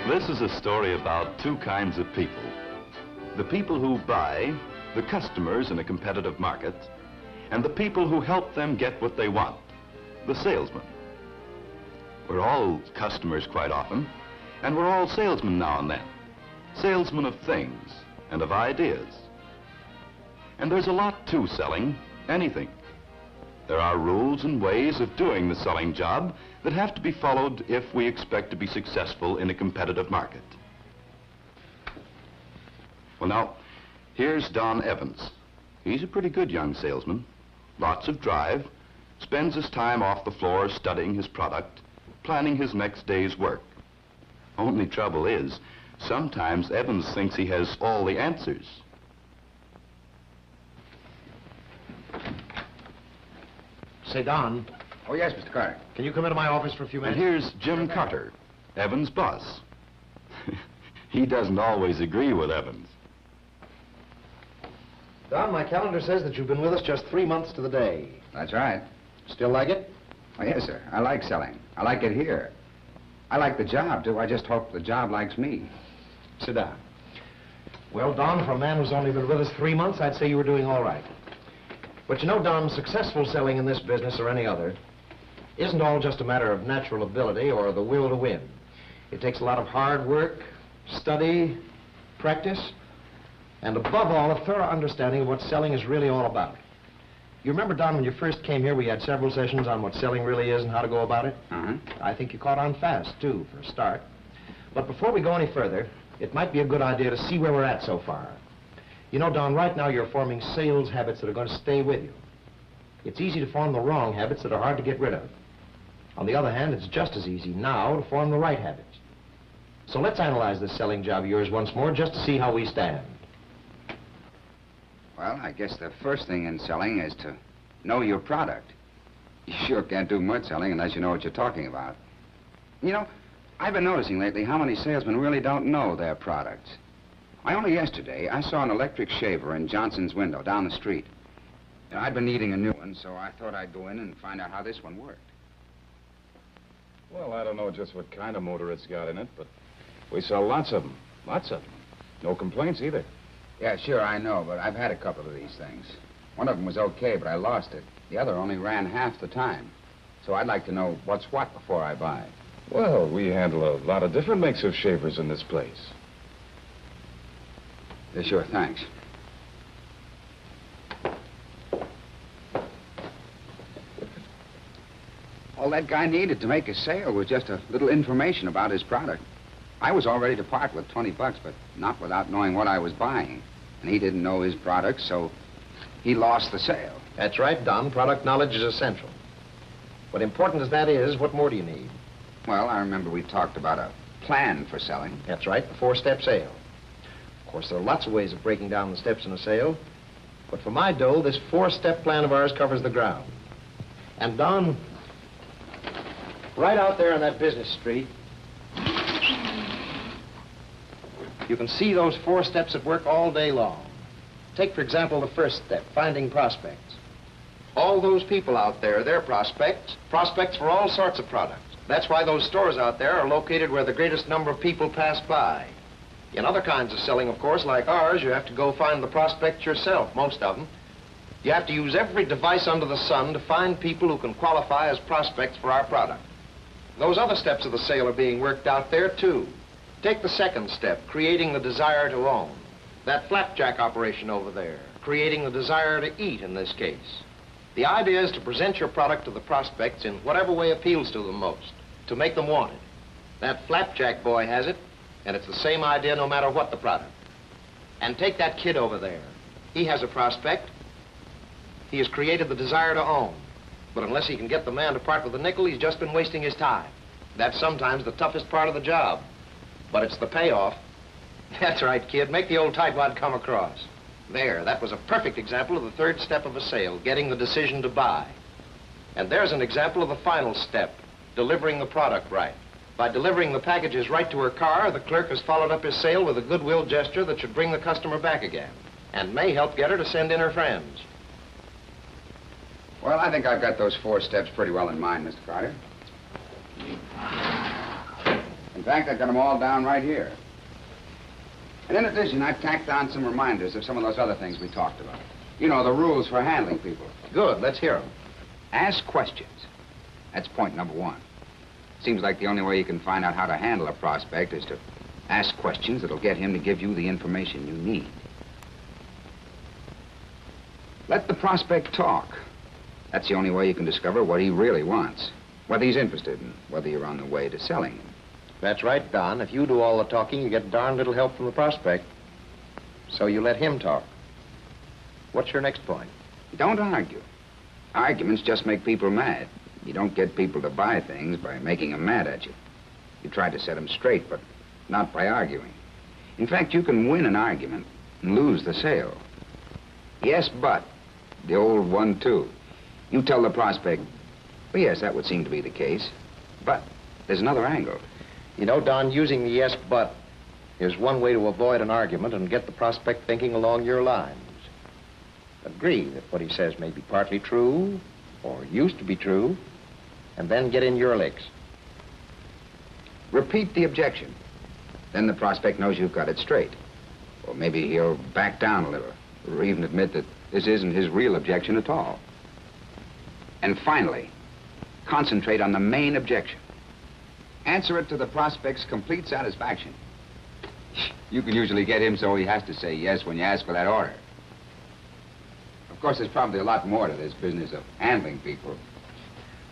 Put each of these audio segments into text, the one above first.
This is a story about two kinds of people. The people who buy, the customers in a competitive market, and the people who help them get what they want, the salesmen. We're all customers quite often, and we're all salesmen now and then. Salesmen of things and of ideas. And there's a lot to selling, anything. There are rules and ways of doing the selling job that have to be followed if we expect to be successful in a competitive market. Well, now, here's Don Evans. He's a pretty good young salesman. Lots of drive. Spends his time off the floor studying his product, planning his next day's work. Only trouble is, sometimes Evans thinks he has all the answers. Say, Don. Oh, yes, Mr. Carter. Can you come into my office for a few minutes? And here's Jim Carter, Evans' boss. He doesn't always agree with Evans. Don, my calendar says that you've been with us just 3 months to the day. That's right. Still like it? Oh, yes, sir. I like selling. I like it here. I like the job, too. I just hope the job likes me. Sit down. Well, Don, for a man who's only been with us 3 months, I'd say you were doing all right. But you know, Don, successful selling in this business or any other isn't all just a matter of natural ability or the will to win. It takes a lot of hard work, study, practice, and above all, a thorough understanding of what selling is really all about. You remember, Don, when you first came here, we had several sessions on what selling really is and how to go about it? Uh-huh. I think you caught on fast, too, for a start. But before we go any further, it might be a good idea to see where we're at so far. You know, Don, right now you're forming sales habits that are going to stay with you. It's easy to form the wrong habits that are hard to get rid of. On the other hand, it's just as easy now to form the right habits. So let's analyze this selling job of yours once more just to see how we stand. Well, I guess the first thing in selling is to know your product. You sure can't do much selling unless you know what you're talking about. You know, I've been noticing lately how many salesmen really don't know their products. Only yesterday, I saw an electric shaver in Johnson's window down the street. I'd been needing a new one, so I thought I'd go in and find out how this one worked. Well, I don't know just what kind of motor it's got in it, but we sell lots of them. Lots of them. No complaints either. Yeah, sure, I know, but I've had a couple of these things. One of them was okay, but I lost it. The other only ran half the time. So I'd like to know what's what before I buy. Well, we handle a lot of different makes of shavers in this place. Yeah, sure, thanks. All that guy needed to make a sale was just a little information about his product. I was all ready to part with $20, but not without knowing what I was buying. And he didn't know his product, so he lost the sale. That's right, Don. Product knowledge is essential. But important as that is, what more do you need? Well, I remember we talked about a plan for selling. That's right, the 4-step sale. Of course, there are lots of ways of breaking down the steps in a sale. But for my dough, this 4-step plan of ours covers the ground. And, Don, right out there on that business street, you can see those 4 steps at work all day long. Take, for example, the first step, finding prospects. All those people out there, they're prospects for all sorts of products. That's why those stores out there are located where the greatest number of people pass by. In other kinds of selling, of course, like ours, you have to go find the prospects yourself, most of them. You have to use every device under the sun to find people who can qualify as prospects for our product. Those other steps of the sale are being worked out there, too. Take the second step, creating the desire to own. That flapjack operation over there, creating the desire to eat in this case. The idea is to present your product to the prospects in whatever way appeals to them most, to make them want it. That flapjack boy has it, and it's the same idea no matter what the product. And take that kid over there. He has a prospect. He has created the desire to own. But unless he can get the man to part with a nickel, he's just been wasting his time. That's sometimes the toughest part of the job. But it's the payoff. That's right, kid. Make the old tightwad come across. There, that was a perfect example of the 3rd step of a sale, getting the decision to buy. And there's an example of the final step, delivering the product right. By delivering the packages right to her car, the clerk has followed up his sale with a goodwill gesture that should bring the customer back again, and may help get her to send in her friends. Well, I think I've got those 4 steps pretty well in mind, Mr. Carter. And fact, I've got them all down right here. And in addition, I've tacked on some reminders of some of those other things we talked about. You know, the rules for handling people. Good, let's hear them. Ask questions. That's point number one. Seems like the only way you can find out how to handle a prospect is to ask questions that'll get him to give you the information you need. Let the prospect talk. That's the only way you can discover what he really wants, what he's interested in, whether you're on the way to selling him. That's right, Don. If you do all the talking, you get darn little help from the prospect. So you let him talk. What's your next point? Don't argue. Arguments just make people mad. You don't get people to buy things by making them mad at you. You try to set them straight, but not by arguing. In fact, you can win an argument and lose the sale. Yes, but, the old one, too. You tell the prospect, well, yes, that would seem to be the case, but there's another angle. You know, Don, using the yes, but is one way to avoid an argument and get the prospect thinking along your lines. Agree that what he says may be partly true, or used to be true, and then get in your licks. Repeat the objection. Then the prospect knows you've got it straight. Or maybe he'll back down a little, or even admit that this isn't his real objection at all. And finally, concentrate on the main objection. Answer it to the prospect's complete satisfaction. You can usually get him so he has to say yes when you ask for that order. Of course, there's probably a lot more to this business of handling people.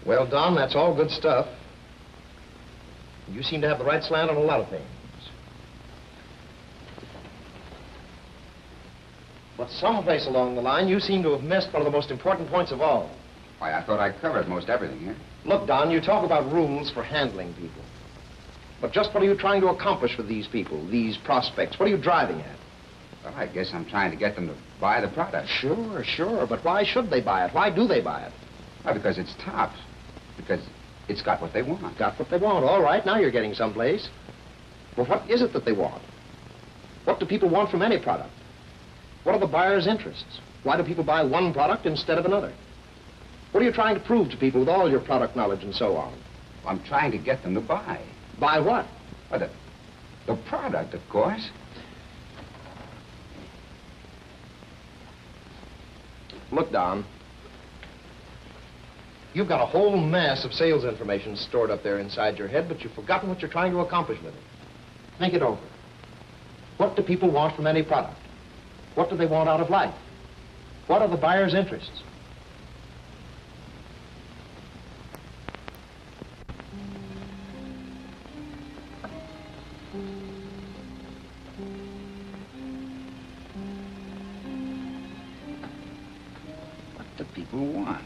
Well, Don, that's all good stuff. You seem to have the right slant on a lot of things. But someplace along the line, you seem to have missed one of the most important points of all. Why, I thought I covered most everything here. Look, Don, you talk about rules for handling people. But just what are you trying to accomplish with these people, these prospects? What are you driving at? Well, I guess I'm trying to get them to buy the product. Sure. But why should they buy it? Why do they buy it? Well, because it's tops. Because it's got what they want. Got what they want. All right, now you're getting someplace. Well, what is it that they want? What do people want from any product? What are the buyer's interests? Why do people buy one product instead of another? What are you trying to prove to people with all your product knowledge and so on? I'm trying to get them to buy. Buy what? Well, the product, of course. Look, Don. You've got a whole mass of sales information stored up there inside your head, but you've forgotten what you're trying to accomplish with it. Think it over. What do people want from any product? What do they want out of life? What are the buyer's interests? What do people want?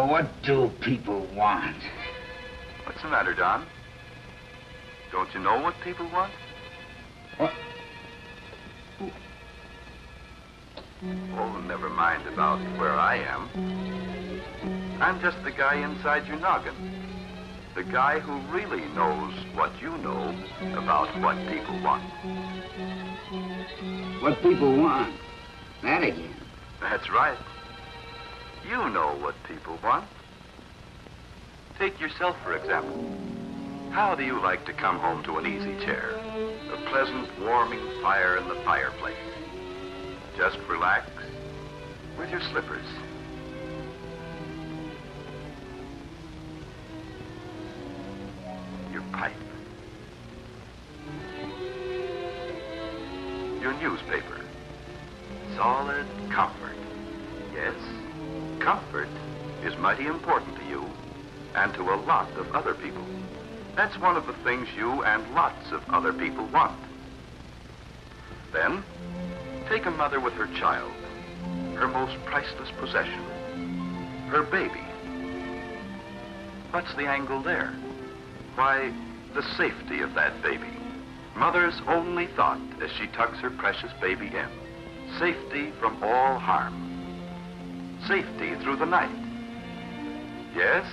What do people want? What's the matter, Don? Don't you know what people want? What? Oh, never mind about where I am. I'm just the guy inside your noggin. The guy who really knows what you know about what people want. What people want? That again. That's right. You know what people want. Take yourself, for example. How do you like to come home to an easy chair? A pleasant, warming fire in the fireplace. Just relax with your slippers. Your pipe. your newspaper. Solid comfort. Yes, comfort is mighty important to you and to a lot of other people. That's one of the things you and lots of other people want. Then, take a mother with her child, her most priceless possession, her baby. What's the angle there? Why, the safety of that baby. Mother's only thought as she tucks her precious baby in. Safety from all harm. Safety through the night. Yes,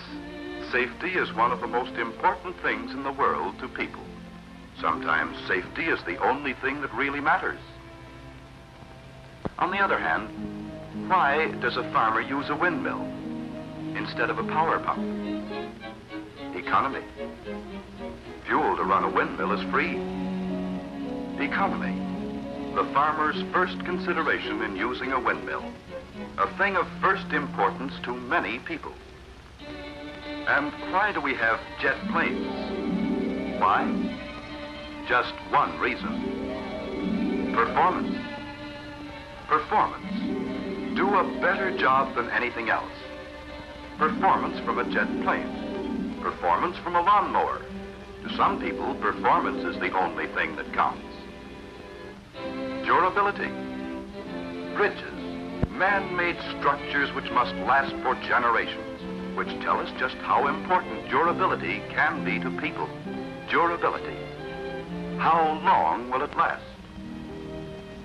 safety is one of the most important things in the world to people. Sometimes safety is the only thing that really matters. On the other hand, why does a farmer use a windmill instead of a power pump? Economy. Fuel to run a windmill is free. Economy. The farmer's first consideration in using a windmill. A thing of first importance to many people. And why do we have jet planes? Why? Just one reason. Performance. Performance. Do a better job than anything else. Performance from a jet plane. Performance from a lawnmower. To some people, performance is the only thing that counts. Durability. Bridges. Man-made structures which must last for generations, which tell us just how important durability can be to people. Durability. How long will it last?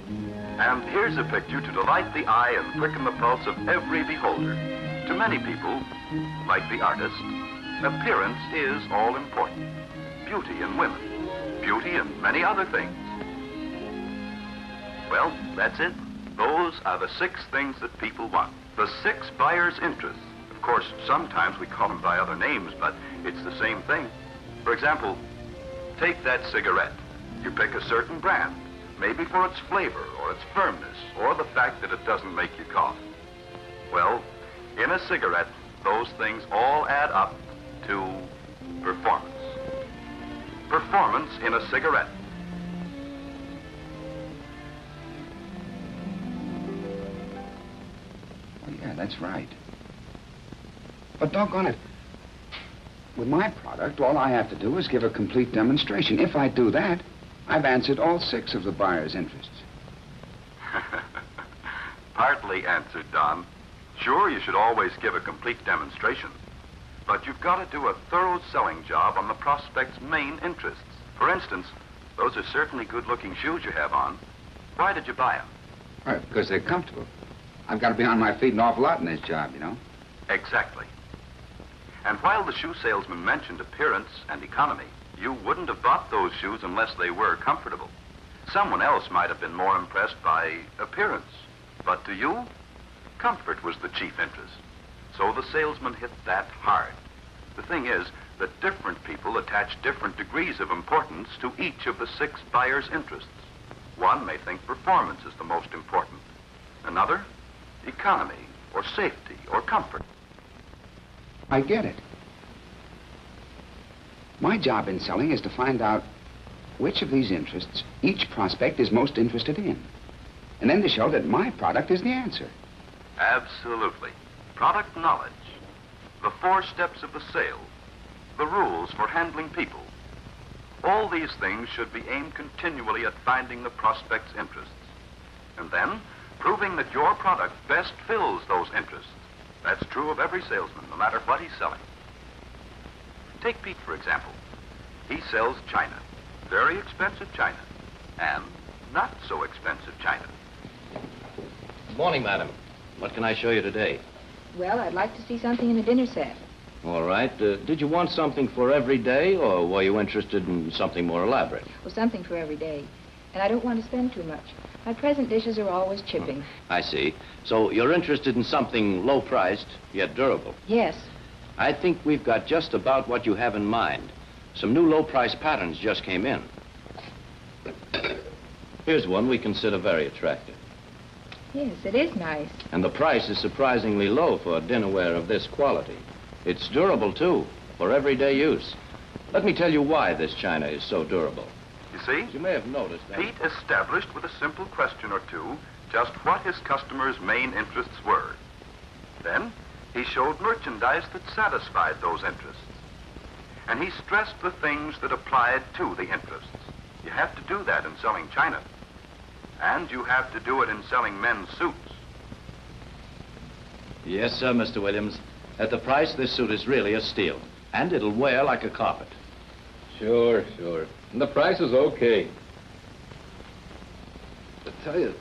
And here's a picture to delight the eye and quicken the pulse of every beholder. To many people, like the artist, appearance is all important. Beauty in women, beauty in many other things. Well, that's it. Those are the 6 things that people want. The 6 buyer's interests. Of course, sometimes we call them by other names, but it's the same thing. For example, take that cigarette. You pick a certain brand, maybe for its flavor or its firmness or the fact that it doesn't make you cough. Well, in a cigarette, those things all add up to performance. Performance in a cigarette. Oh, yeah, that's right. But doggone it, with my product, all I have to do is give a complete demonstration. If I do that, I've answered all 6 of the buyer's interests. Partly answered, Don. Sure, you should always give a complete demonstration. But you've got to do a thorough selling job on the prospect's main interests. For instance, those are certainly good-looking shoes you have on. Why did you buy them? Right, because they're comfortable. I've got to be on my feet an awful lot in this job, you know. Exactly. And while the shoe salesman mentioned appearance and economy, you wouldn't have bought those shoes unless they were comfortable. Someone else might have been more impressed by appearance. But to you, comfort was the chief interest. So the salesman hit that hard. The thing is that different people attach different degrees of importance to each of the 6 buyer's interests. One may think performance is the most important. Another, economy, or safety, or comfort. I get it. My job in selling is to find out which of these interests each prospect is most interested in. And then to show that my product is the answer. Absolutely. Product knowledge, the 4 steps of the sale, the rules for handling people. All these things should be aimed continually at finding the prospect's interests. And then, proving that your product best fills those interests. That's true of every salesman, no matter what he's selling. Take Pete, for example. He sells china, very expensive china, and not so expensive china. Good morning, madam. What can I show you today? Well, I'd like to see something in a dinner set. All right. Did you want something for every day, or were you interested in something more elaborate? Well, something for every day. And I don't want to spend too much. My present dishes are always chipping. I see. So you're interested in something low-priced, yet durable. Yes. I think we've got just about what you have in mind. Some new low-price patterns just came in. Here's one we consider very attractive. Yes, it is nice. And the price is surprisingly low for dinnerware of this quality. It's durable, too, for everyday use. Let me tell you why this china is so durable. You see? You may have noticed that. Pete established with a simple question or two just what his customers' main interests were. Then he showed merchandise that satisfied those interests. And he stressed the things that applied to the interests. You have to do that in selling china. And you have to do it in selling men's suits. Yes, sir, Mr. Williams. At the price, this suit is really a steal. And it'll wear like a carpet. Sure. And the price is okay. I tell you, it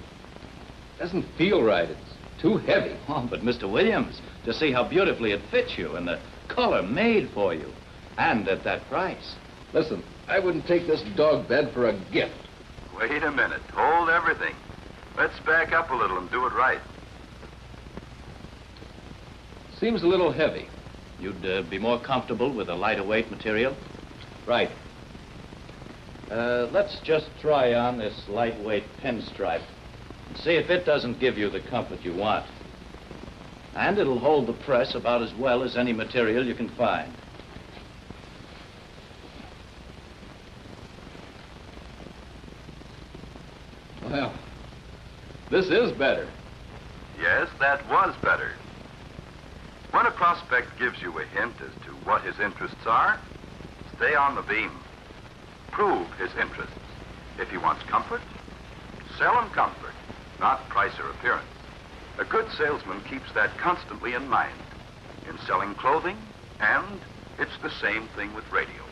doesn't feel right. It's too heavy. Oh, but Mr. Williams, to see how beautifully it fits you and the color made for you. And at that price. Listen, I wouldn't take this dog bed for a gift. Wait a minute. Hold everything. Let's back up a little and do it right. Seems a little heavy. You'd be more comfortable with a lighter weight material? Right. Let's just try on this lightweight pinstripe. And see if it doesn't give you the comfort you want. And it'll hold the press about as well as any material you can find. Well, this is better. Yes, that was better. When a prospect gives you a hint as to what his interests are, stay on the beam. Prove his interests. If he wants comfort, sell him comfort, not price or appearance. A good salesman keeps that constantly in mind in selling clothing, and it's the same thing with radio.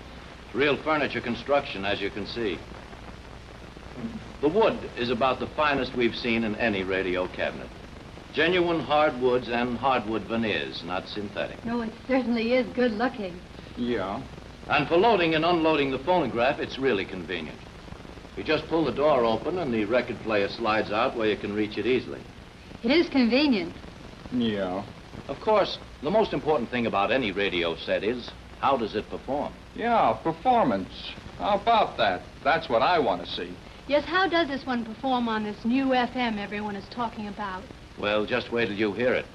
Real furniture construction, as you can see. The wood is about the finest we've seen in any radio cabinet. Genuine hardwoods and hardwood veneers, not synthetic. No, it certainly is good looking. Yeah. And for loading and unloading the phonograph, it's really convenient. You just pull the door open and the record player slides out where you can reach it easily. It is convenient. Yeah. Of course, the most important thing about any radio set is, how does it perform? Yeah, performance. How about that? That's what I want to see. Yes, how does this one perform on this new FM everyone is talking about? Well, just wait till you hear it.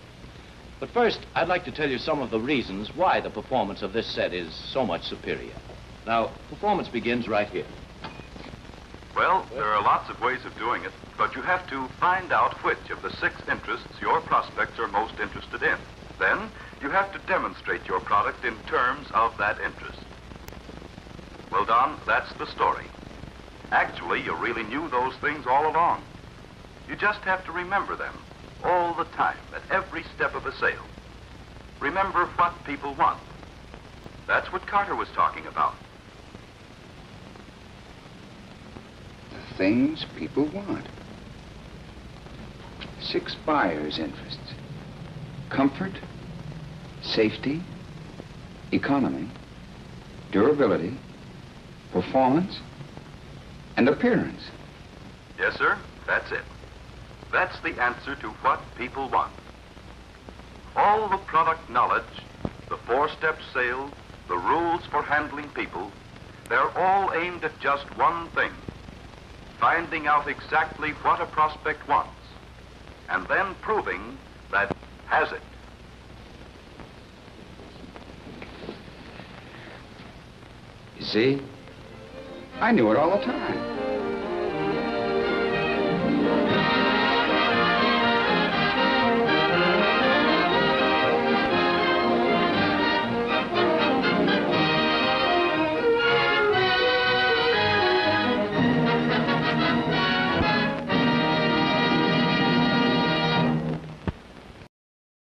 But first, I'd like to tell you some of the reasons why the performance of this set is so much superior. Now, performance begins right here. Well, there are lots of ways of doing it, but you have to find out which of the 6 interests your prospects are most interested in. Then, you have to demonstrate your product in terms of that interest. Well, Don, that's the story. Actually, you really knew those things all along. You just have to remember them all the time, at every step of the sale. Remember what people want. That's what Carter was talking about. The things people want. 6 buyers' interests. Comfort, safety, economy, durability, performance, and appearance. Yes, sir, that's it. That's the answer to what people want. All the product knowledge, the 4-step sale, the rules for handling people, they're all aimed at just one thing: finding out exactly what a prospect wants, and then proving that has it. You see? I knew it all the time.